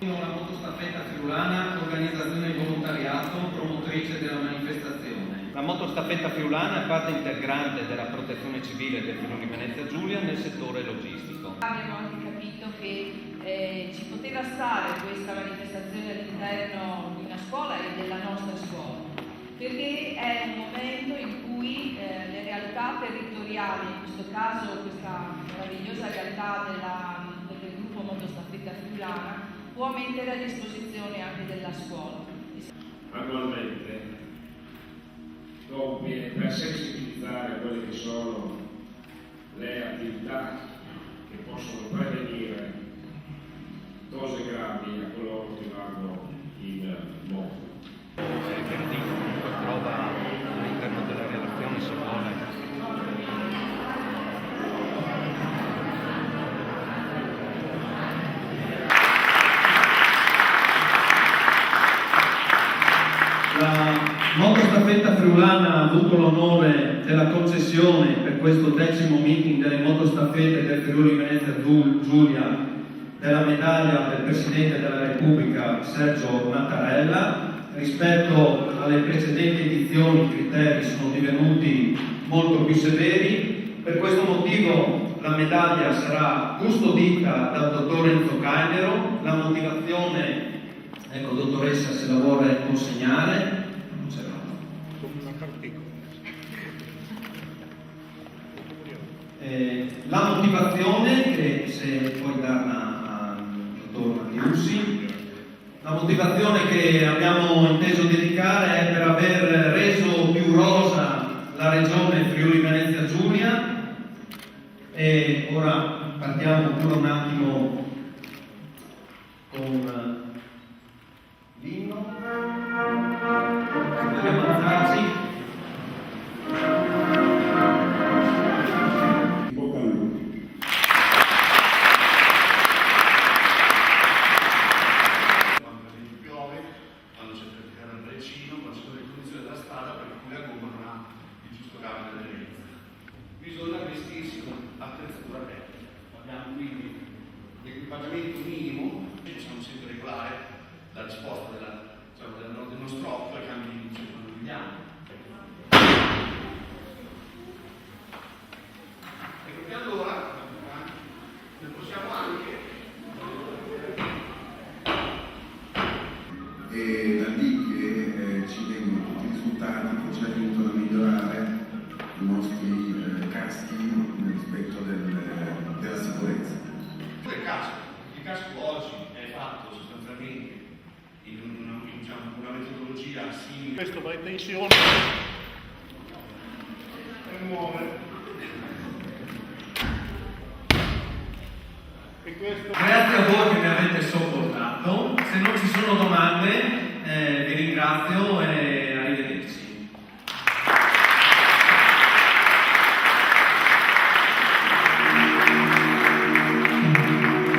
La motostaffetta friulana, organizzazione di volontariato, promotrice della manifestazione. La motostaffetta friulana è parte integrante della protezione civile del Friuli Venezia Giulia nel settore logistico. Abbiamo anche capito che ci poteva stare questa manifestazione all'interno di una scuola e della nostra scuola, perché è un momento in cui le realtà territoriali, in questo caso questa meravigliosa realtà del gruppo Motostaffetta Friulana, può mettere a disposizione anche della scuola. Annualmente, per sensibilizzare quelle che sono le attività che possono prevenire cose gravi a coloro che vanno in moto. Comunque trova all'interno della relazione, se vuole, la motostaffetta friulana ha avuto l'onore della concessione per questo 10° meeting delle motostaffette del Friuli Venezia Giulia della medaglia del Presidente della Repubblica Sergio Mattarella. Rispetto alle precedenti edizioni i criteri sono divenuti molto più severi. Per questo motivo la medaglia sarà custodita dal dottor Enzo Cagliero. La motivazione, ecco dottoressa, se la vuole consegnare. Non ce l'ho. La motivazione, che se puoi darla al dottor Mattiussi, la motivazione che abbiamo inteso dedicare è per aver reso più rosa la regione Friuli Venezia Giulia. E ora partiamo pure un attimo con l'inno. Dobbiamo alzarci. Bisogna vestirsi con attrezzatura tecnica. Abbiamo quindi l'equipaggiamento minimo, possiamo sempre regolare la risposta del nostro occhio ai cambi di luce quando guidiamo. Ecco che allora ne possiamo anche e da lì che ci vengono tutti i risultati che ci aiutano a migliorare i nostri caschi rispetto della sicurezza. Il casco oggi è fatto sostanzialmente in una metodologia simile. Questo va in tensione e muove. E questo... Grazie a voi che mi avete sopportato. Se non ci sono domande, vi ringrazio e